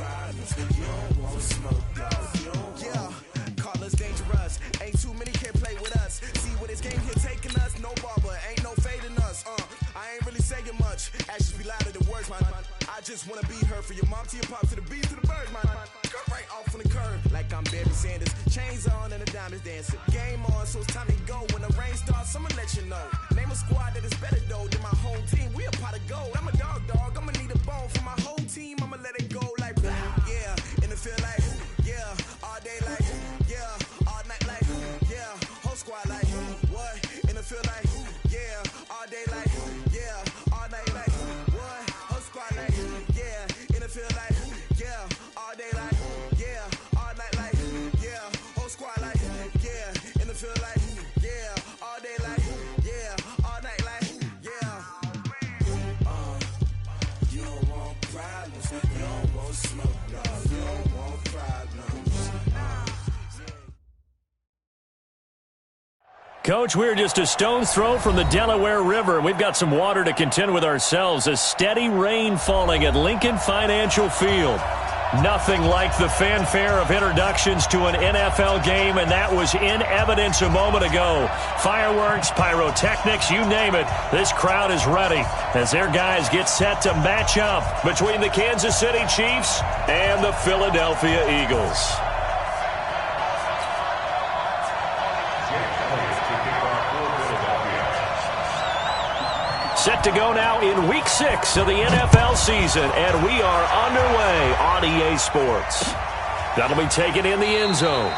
problems. You don't want smoke, though. Yeah, call us dangerous. Ain't too many can play with us. See where this game here taking us. No barber, ain't no fading us. I ain't really saying much. Actions be louder than words, man. I just wanna be heard from your mom to your pop to the beat to the birds, man. Cut right off on the curb like I'm Barry Sanders. Chains on and the diamonds dancing. Game on, so it's time to go. When the rain starts, I'ma let you know. Name a squad that is better though than my home team. We a pot of gold. I'm a dog. I'ma need a bone for my whole team. I'ma let it go like yeah. In the field like yeah. All day like yeah. All night like yeah. Whole squad like what? In the field like yeah. All day like yeah. All night like what? Whole squad like yeah. In the field like yeah. All day like yeah. All night like yeah. Whole squad like yeah. In the field like yeah. All day like yeah. All night like yeah. You don't want problems. You don't want smoke, dog. You don't want problems. Coach, we're just a stone's throw from the Delaware River. We've got some water to contend with ourselves. A steady rain falling at Lincoln Financial Field. Nothing like the fanfare of introductions to an NFL game, and that was in evidence a moment ago. Fireworks, pyrotechnics, you name it. This crowd is ready as their guys get set to match up between the Kansas City Chiefs and the Philadelphia Eagles. Set to go now in Week 6 of the NFL season, and we are underway on EA Sports. That'll be taken in the end zone.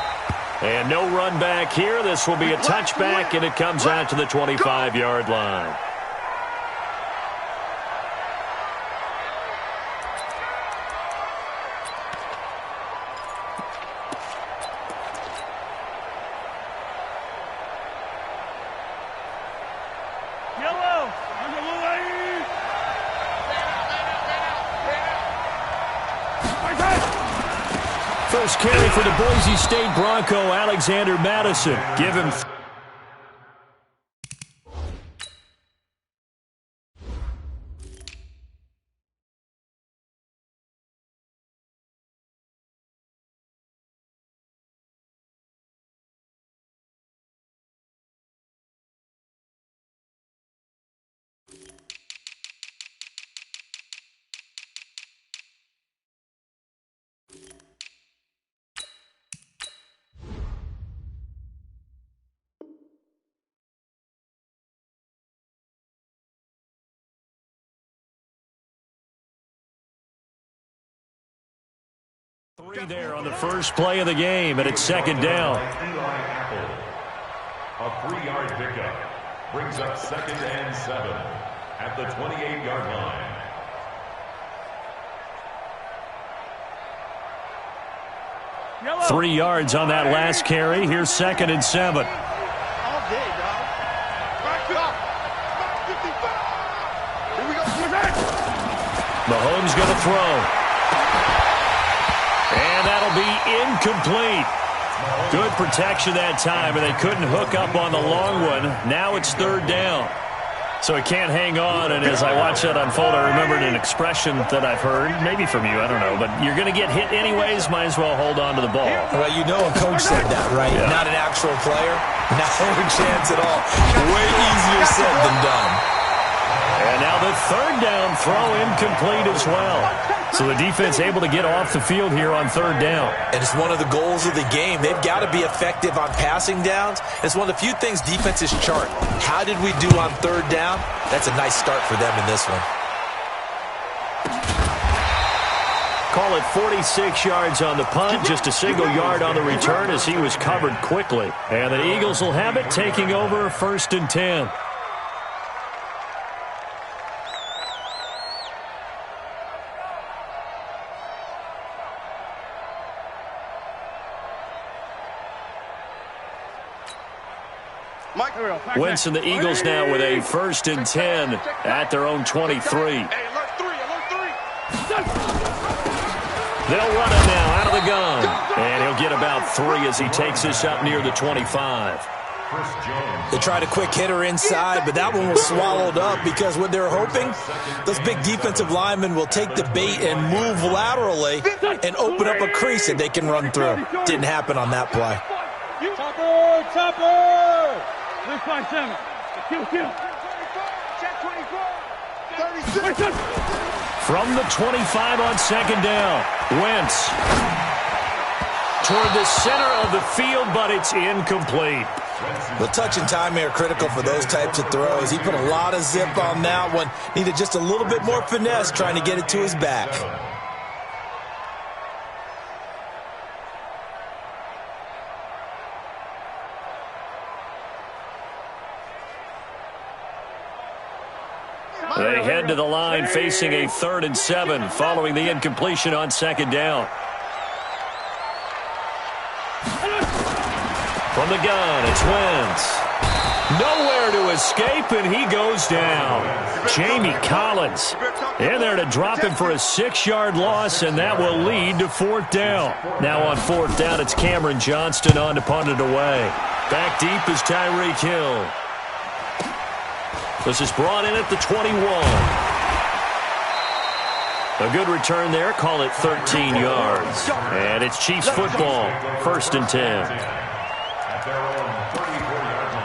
And no run back here. This will be a touchback, and it comes out to the 25-yard line. First carry for the Boise State Bronco, Alexander Madison. Give him... Three there on the first play of the game, and it's second down. A 3-yard pickup brings up 2nd and 7 at the 28-yard line. 3 yards on that last carry. Here's 2nd and 7. All day, dog. Back up. Here we go. Mahomes going to throw. And that'll be incomplete. Good protection that time, and they couldn't hook up on the long one. Now it's 3rd down. So it can't hang on, and as I watch that unfold, I remembered an expression that I've heard, maybe from you, I don't know, but you're going to get hit anyways, might as well hold on to the ball. Well, you know a coach said that, right? Yeah. Not an actual player. Not a chance at all. Way easier said than done. And now the 3rd down throw incomplete as well. So the defense able to get off the field here on 3rd down. And it's one of the goals of the game. They've got to be effective on passing downs. It's one of the few things defenses chart. How did we do on 3rd down? That's a nice start for them in this one. Call it 46 yards on the punt, just a single yard on the return as he was covered quickly. And the Eagles will have it, taking over 1st and 10. Wentz and the Eagles now with a 1st and 10 at their own 23. They'll run it now out of the gun. And he'll get about 3 as he takes this up near the 25. They tried a quick hitter inside, but that one was swallowed up because what they're hoping, those big defensive linemen will take the bait and move laterally and open up a crease that they can run through. Didn't happen on that play. Chopper! 357. Kill. Check 24. 36. From the 25 on second down, Wentz toward the center of the field, but it's incomplete. The touch and timing are critical for those types of throws. He put a lot of zip on that one. Needed just a little bit more finesse trying to get it to his back. They head to the line facing a 3rd and 7 following the incompletion on second down. From the gun, it's Wentz. Nowhere to escape, and he goes down. Jamie Collins in there to drop him for a 6-yard loss, and that will lead to 4th down. Now on 4th down, it's Cameron Johnston on to punt it away. Back deep is Tyreek Hill. This is brought in at the 21. A good return there. Call it 13 yards. And it's Chiefs football. 1st and 10. At their own 34-yard line.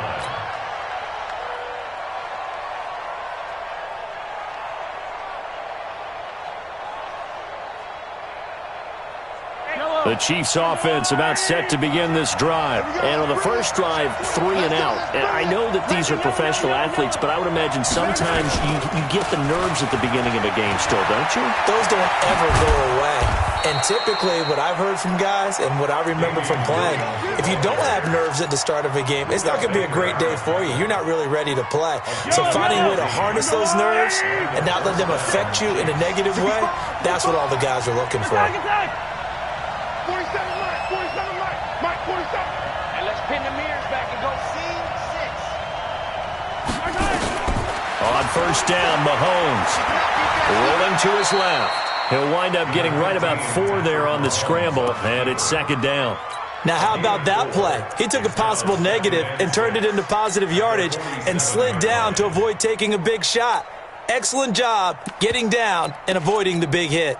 The Chiefs offense about set to begin this drive. And on the first drive, 3 and out. And I know that these are professional athletes, but I would imagine sometimes you get the nerves at the beginning of a game still, don't you? Those don't ever go away. And typically what I've heard from guys and what I remember from playing, if you don't have nerves at the start of a game, it's not going to be a great day for you. You're not really ready to play. So finding a way to harness those nerves and not let them affect you in a negative way, that's what all the guys are looking for. 47 right. Mike, 47. And let's pin the mirrors back and go C6. On 1st down, Mahomes rolling to his left. He'll wind up getting right about 4 there on the scramble, and it's 2nd down. Now, how about that play? He took a possible negative and turned it into positive yardage and slid down to avoid taking a big shot. Excellent job getting down and avoiding the big hit.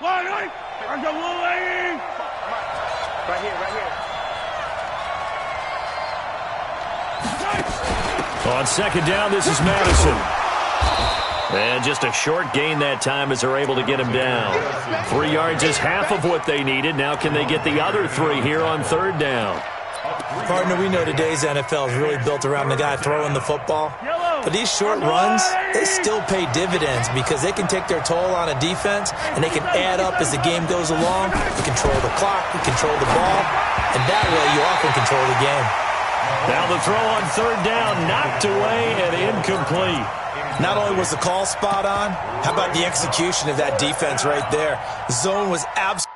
Right here. On 2nd down, this is Madison. And just a short gain that time as they're able to get him down. 3 yards is half of what they needed. Now can they get the other 3 here on 3rd down? Partner, we know today's NFL is really built around the guy throwing the football. But these short runs, they still pay dividends because they can take their toll on a defense and they can add up as the game goes along. You control the clock, you control the ball, and that way you often control the game. Now the throw on 3rd down, knocked away and incomplete. Not only was the call spot on, how about the execution of that defense right there? Zone was absolutely...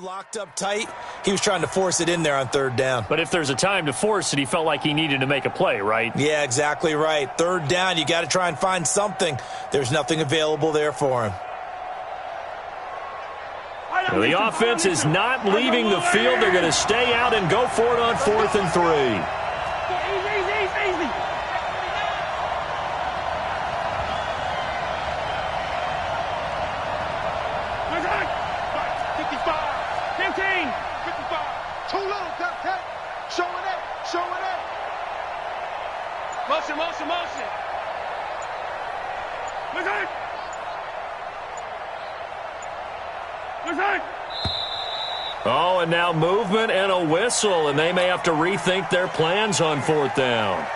locked up tight. He was trying to force it in there on 3rd down. But if there's a time to force it, he felt like he needed to make a play, right? Yeah, exactly right. 3rd down, you got to try and find something. There's nothing available there for him. Well, the offense is not leaving the field. They're going to stay out and go for it on 4th and 3. Easy. Motion. Oh, and now movement and a whistle, and they may have to rethink their plans on 4th down.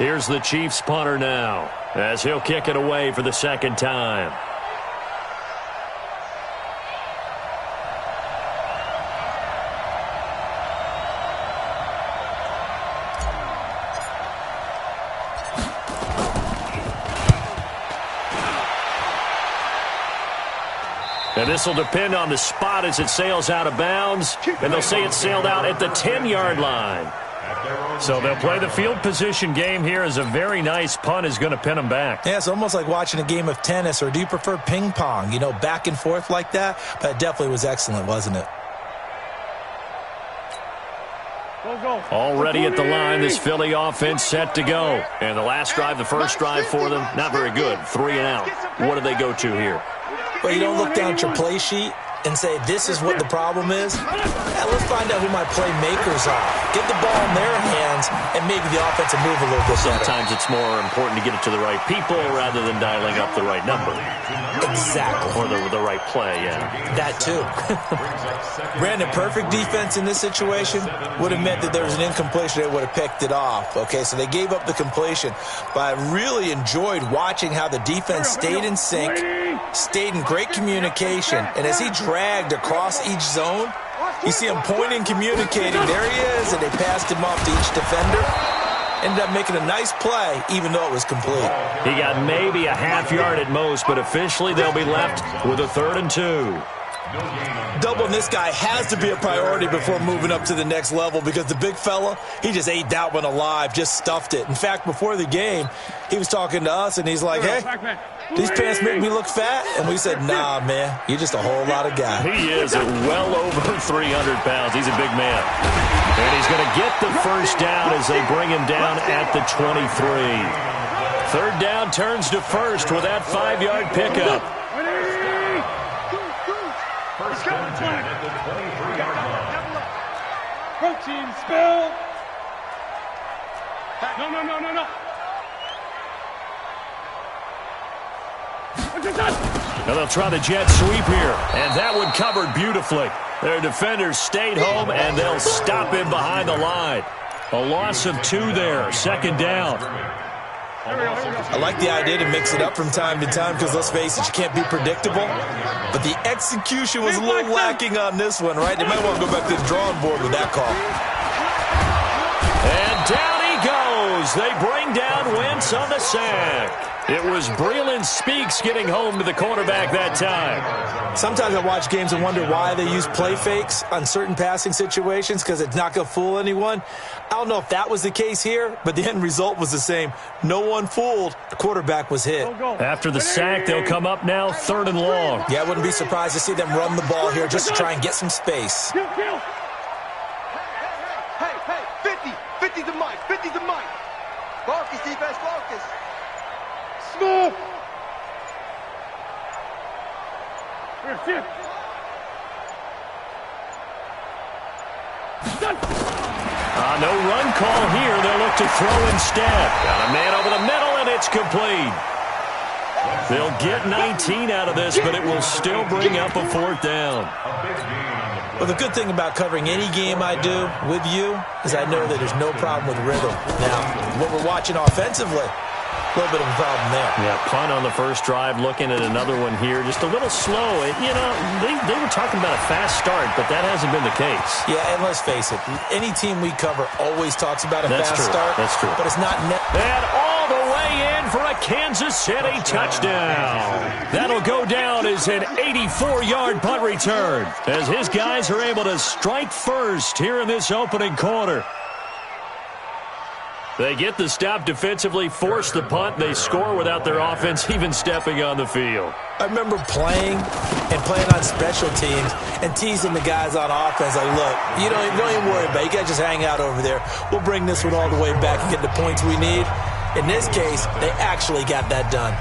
Here's the Chiefs punter now, as he'll kick it away for the second time. And this will depend on the spot as it sails out of bounds. And they'll say it sailed out at the 10-yard line. So they'll play the field position game here as a very nice punt is going to pin them back. Yeah, it's almost like watching a game of tennis, or do you prefer ping pong? You know, back and forth like that? But it definitely was excellent, wasn't it? Already at the line, this Philly offense set to go. And the last drive, the first drive for them, not very good. 3 and out. What do they go to here? Well, you don't look down at your play sheet and say, this is what the problem is. Yeah, let's find out who my playmakers are. Get the ball in their hands, and maybe the offense will move a little bit better. Sometimes it's more important to get it to the right people rather than dialing up the right number. Exactly. Or the right play, yeah. That too. Brandon, perfect defense in this situation would have meant that there was an incompletion. They would have picked it off. Okay, so they gave up the completion. But I really enjoyed watching how the defense stayed in sync, stayed in great communication, and as he dragged across each zone, you see him pointing, communicating. There he is, and they passed him off to each defender. Ended up making a nice play, even though it was complete. He got maybe a half yard at most, but officially they'll be left with a 3rd and 2. Doubling this guy has to be a priority before moving up to the next level, because the big fella, he just ate that one alive, just stuffed it. In fact, before the game, he was talking to us, and he's like, hey, these pants make me look fat? And we said, nah, man, you're just a whole lot of guy. He is well over 300 pounds. He's a big man. And he's going to get the first down as they bring him down at the 23. 3rd down turns to first with that 5-yard pickup. First and 10 at the 23-yard line. Protein spill. No. Now they'll try the jet sweep here, and that one covered beautifully. Their defenders stayed home, and they'll stop him behind the line. A loss of 2 there, 2nd down. I like the idea to mix it up from time to time because, let's face it, you can't be predictable. But the execution was a little lacking on this one, right? They might want to go back to the drawing board with that call. And down he goes. They bring down Wentz on the sack. It was Breeland Speaks getting home to the quarterback that time. Sometimes I watch games and wonder why they use play fakes on certain passing situations, because it's not going to fool anyone. I don't know if that was the case here, but the end result was the same. No one fooled. The quarterback was hit. After the sack, they'll come up now 3rd and long. Yeah, I wouldn't be surprised to see them run the ball here just to try and get some space. Hey, 50 to Mike, 50 to Mike. Focus, defense, focus. Smooth. Here. No run call here. They'll look to throw instead. Got a man over the middle, and it's complete. They'll get 19 out of this, but it will still bring up a 4th down. Well, the good thing about covering any game I do with you is I know that there's no problem with rhythm. Now, what we're watching offensively, a little bit of a problem there. Yeah, punt on the first drive, looking at another one here. Just a little slow. You know, they were talking about a fast start, but that hasn't been the case. Yeah, and let's face it, any team we cover always talks about a fast start. That's true. But it's not And all the way in for a Kansas City touchdown. That'll go down as an 84-yard punt return, as his guys are able to strike first here in this opening quarter. They get the stop defensively, force the punt. They score without their offense even stepping on the field. I remember playing on special teams and teasing the guys on offense. Like, look, you don't even worry about it. You guys just hang out over there. We'll bring this one all the way back and get the points we need. In this case, they actually got that done.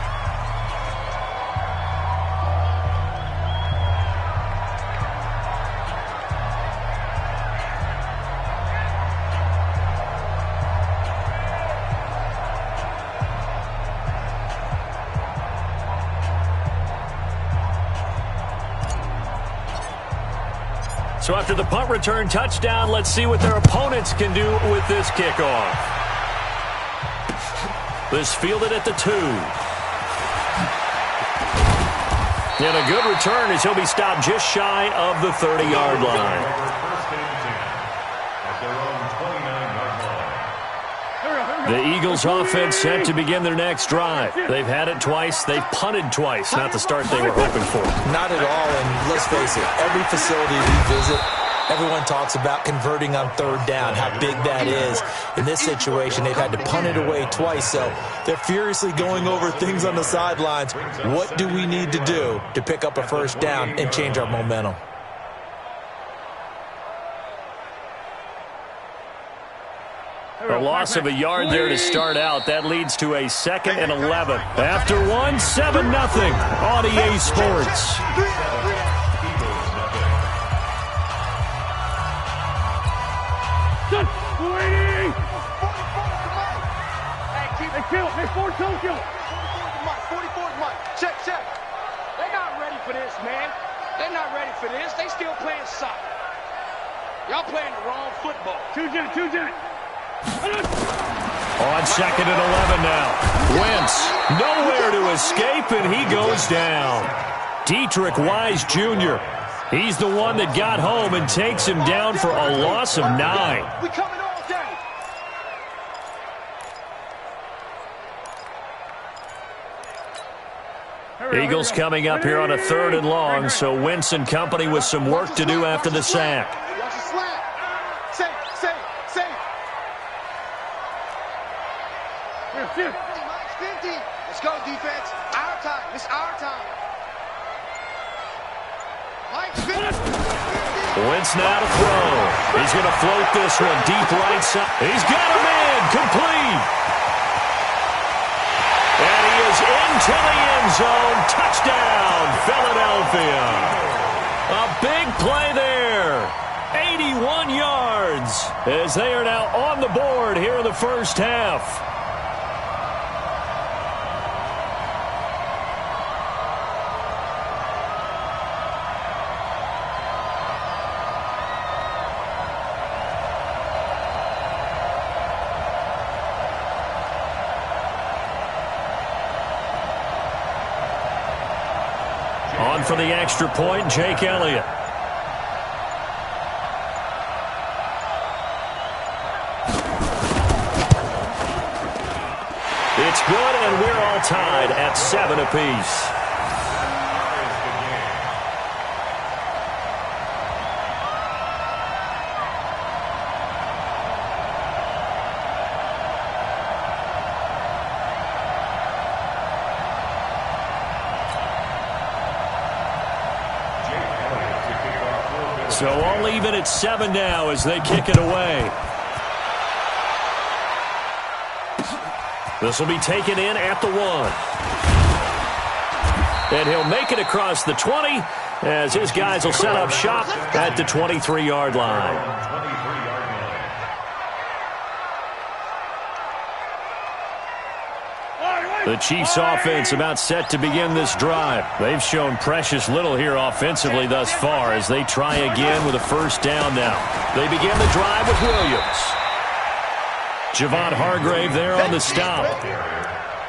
So after the punt return touchdown, let's see what their opponents can do with this kickoff. This fielded at the 2. And a good return as he'll be stopped just shy of the 30-yard line. The Eagles offense set to begin their next drive. They've had it twice. They've punted twice. Not the start they were hoping for. Not at all, and let's face it, every facility we visit, everyone talks about converting on third down, how big that is. In this situation, they've had to punt it away twice, so they're furiously going over things on the sidelines. What do we need to do to pick up a first down and change our momentum? A loss of a yard there to start out. That leads to a 2nd and 11. After 1, 7-0 on EA Sports. Check. They're not ready for this, man. They're not ready for this. They still playing soccer. Y'all playing the wrong football. Two Jack. On 2nd and 11 now. Wentz, nowhere to escape, and he goes down. Dietrich Wise Jr., he's the one that got home and takes him down for a loss of 9. We coming all day. Eagles coming up here on a 3rd and long, so Wentz and company with some work to do after the sack. Watch the slap. Safe. Here. 50. Let's go, defense. Our time. It's our time. Mike's 50. Wentz now to throw. He's going to float this one deep right side. He's got a man. Complete. And he is into the end zone. Touchdown, Philadelphia. A big play there. 81 yards as they are now on the board here in the first half. On for the extra point, Jake Elliott. It's good, and we're all tied at 7 apiece. So all even at 7 now as they kick it away. This will be taken in at the 1. And he'll make it across the 20 as his guys will set up shop at the 23-yard line. The Chiefs offense about set to begin this drive. They've shown precious little here offensively thus far as they try again with a first down now. They begin the drive with Williams. Javon Hargrave there on the stop.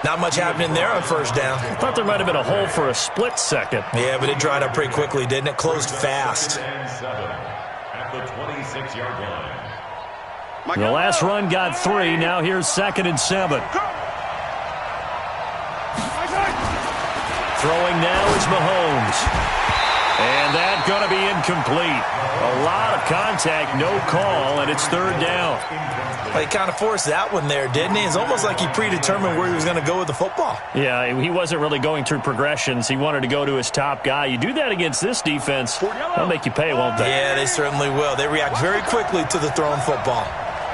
Not much happening there on first down. I thought there might have been a hole for a split second. Yeah, but it dried up pretty quickly, didn't it? Closed fast. At the 26-yard line. The last run got 3. Now here's 2nd and 7. Throwing now is Mahomes. And that's going to be incomplete. A lot of contact, no call, and it's 3rd down. Well, he kind of forced that one there, didn't he? It's almost like he predetermined where he was going to go with the football. Yeah, he wasn't really going through progressions. He wanted to go to his top guy. You do that against this defense, they'll make you pay, won't they? Yeah, they certainly will. They react very quickly to the thrown football.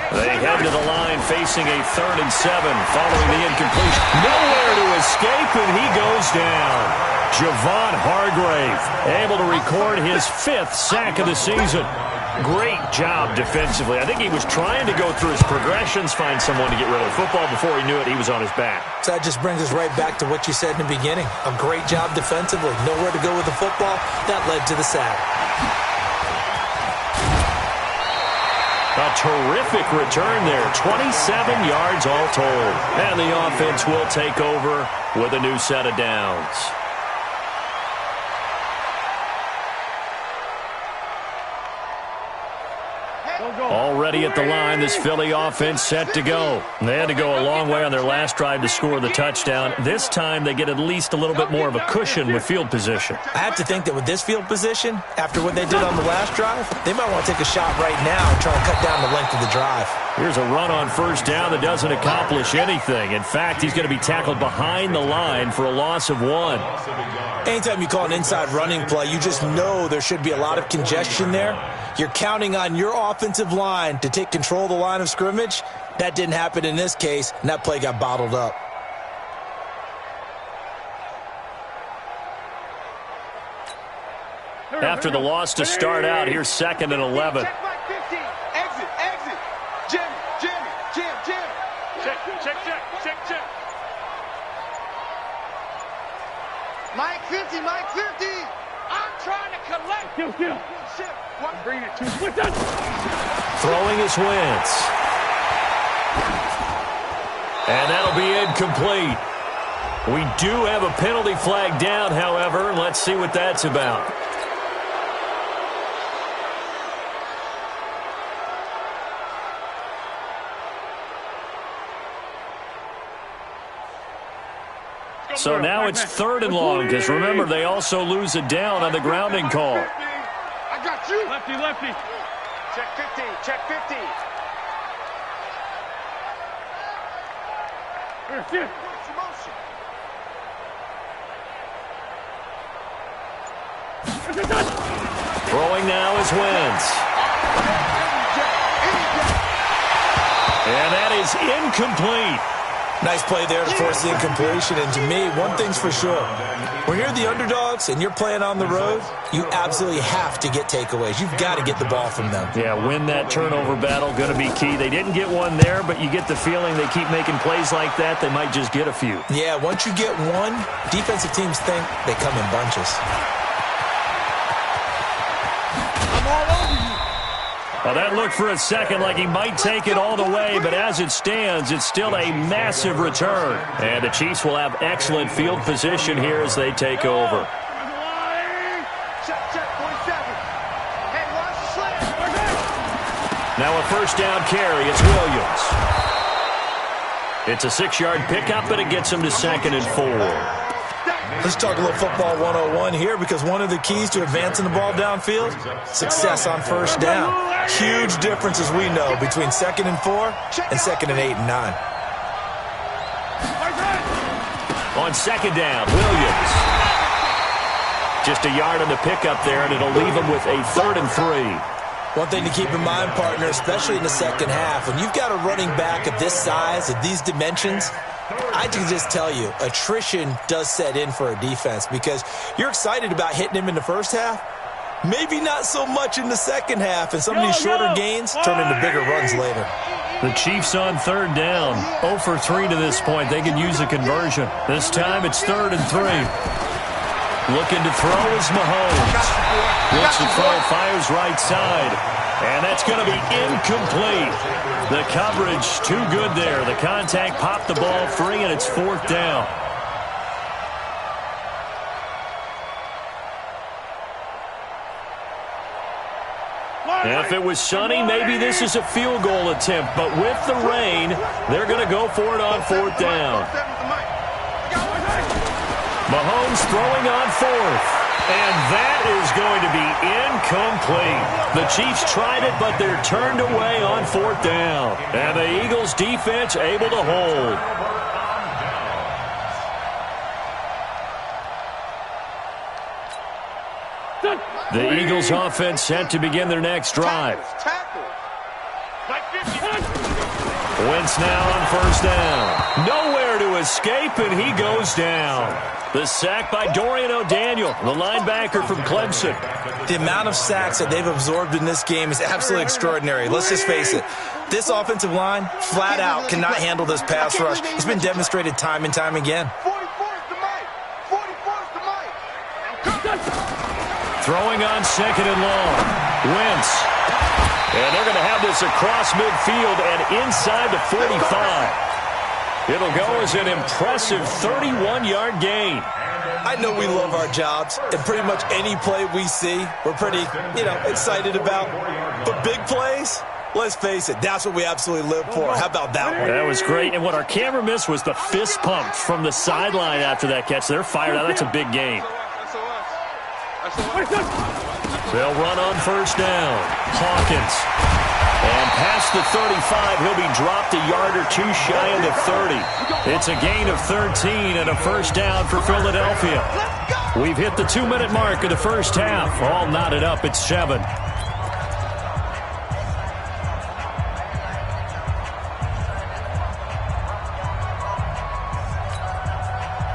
They head to the line facing a 3rd and 7 following the incompletion. Nowhere to escape, and he goes down. Javon Hargrave able to record his 5th sack of the season. Great job defensively. I think he was trying to go through his progressions, find someone to get rid of the football. Before he knew it, he was on his back. So that just brings us right back to what you said in the beginning. A great job defensively. Nowhere to go with the football. That led to the sack. A terrific return there. 27 yards all told. And the offense will take over with a new set of downs. Already at the line, this Philly offense set to go. They had to go a long way on their last drive to score the touchdown. This time, they get at least a little bit more of a cushion with field position. I have to think that with this field position, after what they did on the last drive, they might want to take a shot right now and try and cut down the length of the drive. Here's a run on first down that doesn't accomplish anything. In fact, he's going to be tackled behind the line for a loss of 1. Anytime you call an inside running play, you just know there should be a lot of congestion there. You're counting on your offensive line to take control of the line of scrimmage. That didn't happen in this case, and that play got bottled up. After the loss to start out, here's 2nd and 11. Check Mike 50. Exit. Jim. Check. Mike 50. I'm trying to collect. Still. Bring it to Throwing his Wentz. And that'll be incomplete. We do have a penalty flag down, however. Let's see what that's about. So now it's 3rd and long, because remember, they also lose a down on the grounding call. I got you. Lefty. Check 50. Here. Throwing now is Wentz. And that is incomplete. Nice play there to force the incompletion. And to me, one thing's for sure. When you're the underdogs and you're playing on the road, you absolutely have to get takeaways. You've got to get the ball from them. Yeah, win that turnover battle, going to be key. They didn't get one there, but you get the feeling they keep making plays like that, they might just get a few. Yeah, once you get one, defensive teams think they come in bunches. I'm all over you. Well, that looked for a second like he might take it all the way, but as it stands, it's still a massive return. And the Chiefs will have excellent field position here as they take over. Check 47. Hey, watch the slant. Now a first down carry. It's Williams. It's a 6-yard pickup, and it gets him to 2nd and 4. Let's talk a little football 101 here, because one of the keys to advancing the ball downfield, success on first down. Huge difference, as we know, between 2nd and 4 and 2nd and 8 and 9. On 2nd down, Williams. Just a yard on the pickup there, and it'll leave him with a 3rd and 3. One thing to keep in mind, partner, especially in the second half, when you've got a running back of this size, of these dimensions, I can just tell you, attrition does set in for a defense, because you're excited about hitting him in the first half. Maybe not so much in the second half, and some of these shorter gains turn into bigger runs later. The Chiefs on 3rd down. 0 for 3 to this point. They could use a conversion. This time it's 3rd and 3. Looking to throw is Mahomes. Looks to throw, fires right side. And that's going to be incomplete. The coverage too good there. The contact popped the ball free, and it's 4th down. If it was sunny, maybe this is a field goal attempt. But with the rain, they're going to go for it on 4th down. Mahomes throwing on 4th. And that is going to be incomplete. The Chiefs tried it, but they're turned away on 4th down. And the Eagles defense able to hold. The Eagles offense set to begin their next drive. Wentz now on 1st down. Nowhere to escape, and he goes down. The sack by Dorian O'Daniel, the linebacker from Clemson. The amount of sacks that they've absorbed in this game is absolutely extraordinary. Let's just face it. This offensive line, flat out, cannot handle this pass rush. It's been demonstrated time and time again. 44's the mic. 44's the mic. Throwing on 2nd and long. Wentz. And they're going to have this across midfield and inside the 45. It'll go as an impressive 31-yard gain. I know we love our jobs, and pretty much any play we see, we're pretty, excited about. But big plays, let's face it, that's what we absolutely live for. How about that one? That was great. And what our camera missed was the fist pump from the sideline after that catch. They're fired out. That's a big gain. They'll run on first down. Hawkins. And past the 35, he'll be dropped a yard or two shy of the 30. It's a gain of 13 and a first down for Philadelphia. We've hit the 2-minute mark of the first half. All knotted up at 7.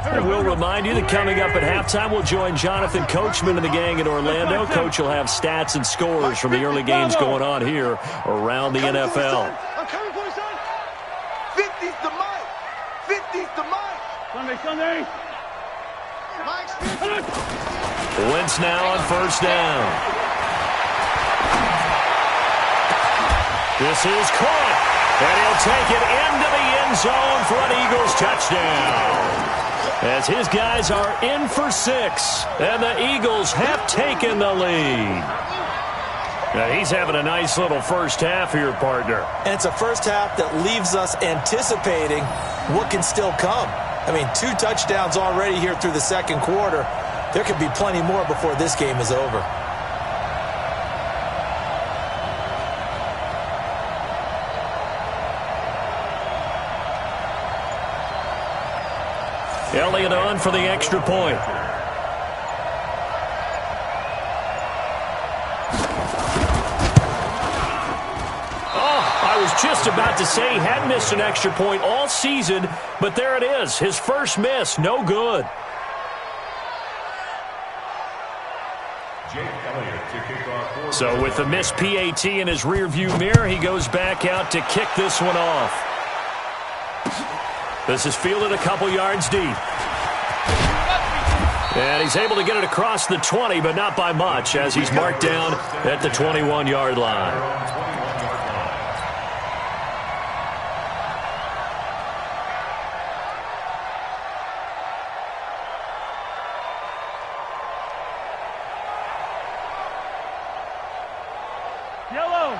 And we'll remind you that coming up at halftime, we'll join Jonathan Coachman and the gang in Orlando. Coach will have stats and scores from the early games going on here around the NFL. I'm coming for you, son. 50's the mic. 50's the mic. Sunday. Wentz now on first down. This is caught. And he'll take it into the end zone for an Eagles touchdown. As his guys are in for 6, and the Eagles have taken the lead. Now he's having a nice little first half here, partner. And it's a first half that leaves us anticipating what can still come. I mean, 2 touchdowns already here through the second quarter. There could be plenty more before this game is over. Elliott on for the extra point. I was just about to say he hadn't missed an extra point all season, but there it is. His first miss, no good. So with the missed PAT in his rearview mirror, he goes back out to kick this one off. This is fielded a couple yards deep. And he's able to get it across the 20, but not by much, as he's marked down at the 21-yard line.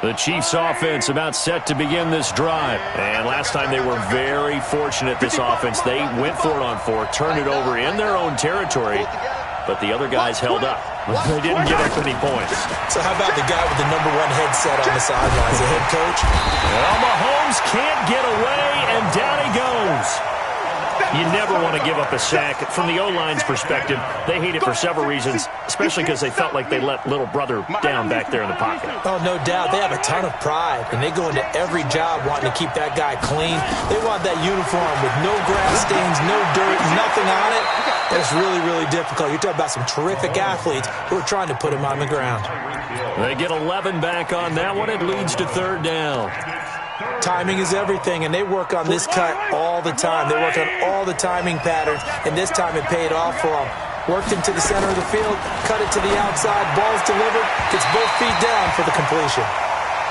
The Chiefs offense about set to begin this drive. And last time they were very fortunate, this offense. They went for it on 4, turned it over in their own territory, but the other guys held up. They didn't give up any points. So how about the guy with the #1 headset on the sidelines, the head coach? Well, Mahomes can't get away, and down he goes. You never want to give up a sack. From the O-line's perspective, they hate it for several reasons, especially because they felt like they let little brother down back there in the pocket. Oh, no doubt. They have a ton of pride, and they go into every job wanting to keep that guy clean. They want that uniform with no grass stains, no dirt, nothing on it. And it's really, really difficult. You're talking about some terrific athletes who are trying to put him on the ground. They get 11 back on that one. It leads to third down. Timing is everything, and they work on this cut all the time. They work on all the timing patterns, and this time it paid off for them. Worked into the center of the field, cut it to the outside, ball's delivered, gets both feet down for the completion.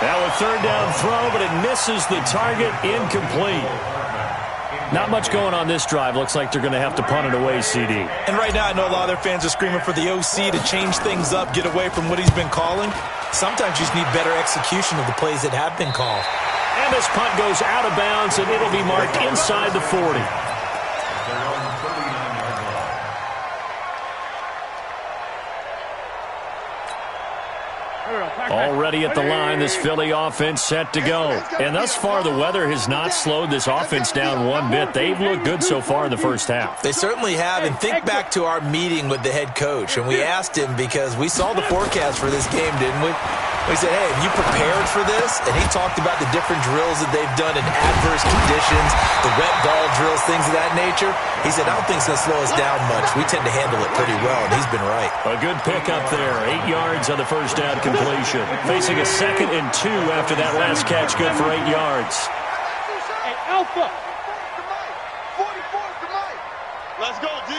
Now a third down throw, but it misses the target, incomplete. Not much going on this drive. Looks like they're going to have to punt it away, CD. And right now I know a lot of their fans are screaming for the OC to change things up, get away from what he's been calling. Sometimes you just need better execution of the plays that have been called. And this punt goes out of bounds, and it'll be marked inside the 40. Already at the line, this Philly offense set to go. And thus far, the weather has not slowed this offense down one bit. They've looked good so far in the first half. They certainly have. And think back to our meeting with the head coach. And we asked him, because we saw the forecast for this game, didn't we? We said, hey, have you prepared for this? And he talked about the different drills that they've done in adverse conditions, the wet ball drills, things of that nature. He said, I don't think it's going to slow us down much. We tend to handle it pretty well, and he's been right. A good pickup there. 8 yards on the first down completion. Facing a 2nd and 2 after that last catch, good for 8 yards. Hey, Alpha. 44's the mic. Let's go, D.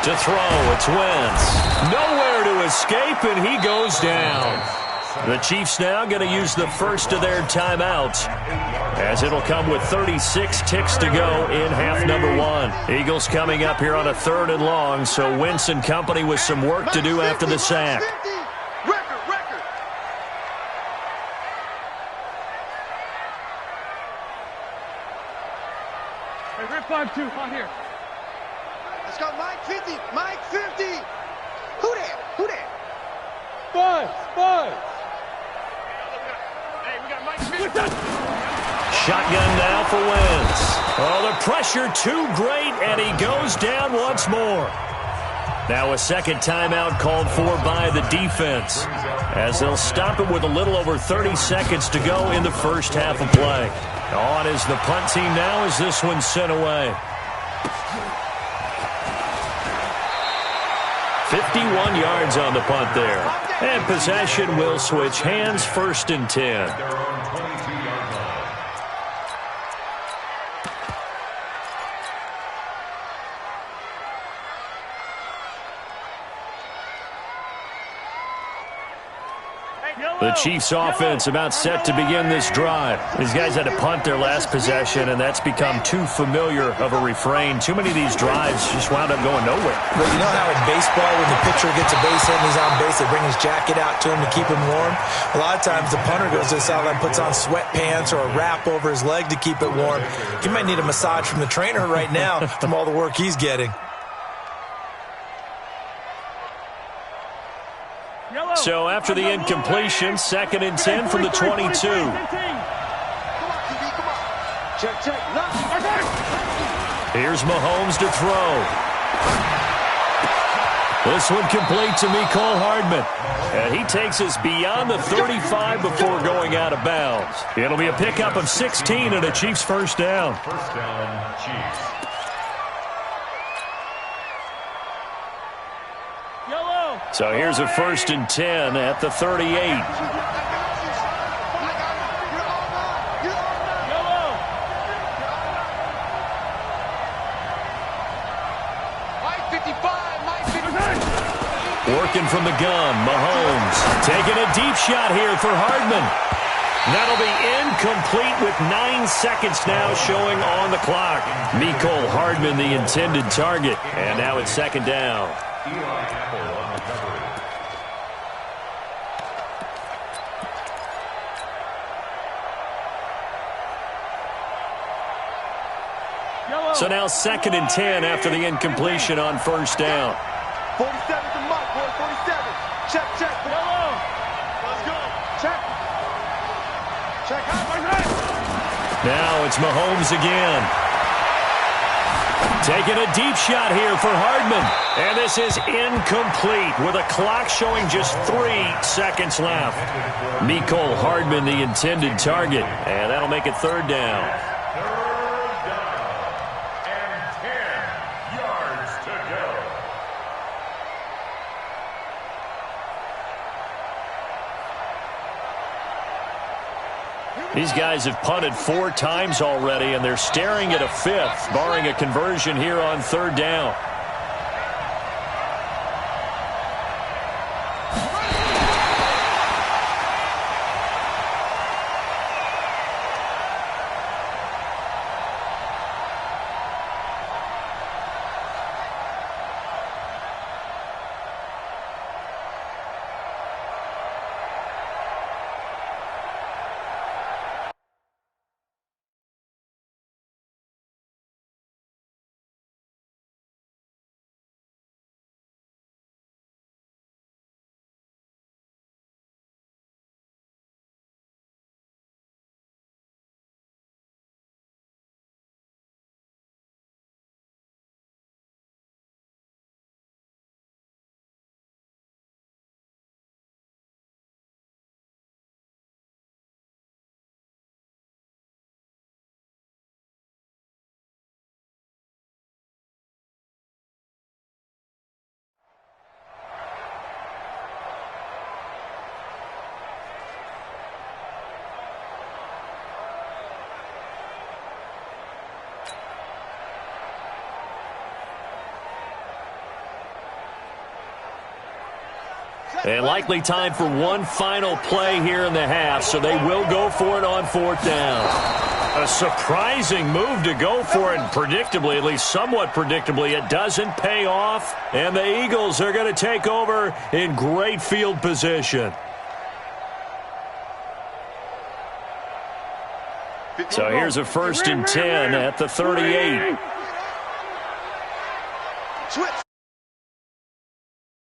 To throw, it's Wentz. Nowhere to escape, and he goes down. The Chiefs now going to use the first of their timeouts, as it'll come with 36 ticks to go in half number one. Eagles coming up here on a 3rd and long, so Wentz and company with some work to do after the sack. Record. Hey, we're 5-2 on here. Let's go, Mike 50. Mike 50. Who that? Buzz. Hey, we got Mike 50. Shotgun now for Wentz. Oh, the pressure too great, and he goes down once more. Now a second timeout called for by the defense, as they'll stop it with a little over 30 seconds to go in the first half of play. On is the punt team now as this one's sent away. 51 yards on the punt there. And possession will switch hands, 1st and 10. The Chiefs offense about set to begin this drive. These guys had to punt their last possession, and that's become too familiar of a refrain. Too many of these drives just wound up going nowhere. But you know how in baseball, when the pitcher gets a base hit and he's on base, they bring his jacket out to him to keep him warm? A lot of times the punter goes to the sideline, puts on sweatpants or a wrap over his leg to keep it warm. He might need a massage from the trainer right now from all the work he's getting. So after the incompletion, 2nd and 10 from the 22. Check. Here's Mahomes to throw. This one complete to Mecole Hardman. And he takes us beyond the 35 before going out of bounds. It'll be a pickup of 16 and a Chiefs first down. First down, Chiefs. So here's a 1st and 10 at the 38. Working from the gun, Mahomes taking a deep shot here for Hardman. That'll be incomplete with 9 seconds now showing on the clock. Mecole Hardman, the intended target. And now it's 2nd down. So now 2nd and 10 after the incompletion on 1st down. 47 to Mike, boy, 47. Check. Yellow. Let's go. Check. Now it's Mahomes again. Taking a deep shot here for Hardman. And this is incomplete with a clock showing just 3 seconds left. Mecole Hardman, the intended target. And that'll make it 3rd down. These guys have punted 4 times already, and they're staring at a 5th, barring a conversion here on 3rd down. And likely time for one final play here in the half, so they will go for it on 4th down. A surprising move to go for it, and predictably, at least somewhat predictably, it doesn't pay off, and the Eagles are going to take over in great field position. So here's a 1st and 10 at the 38. Switch.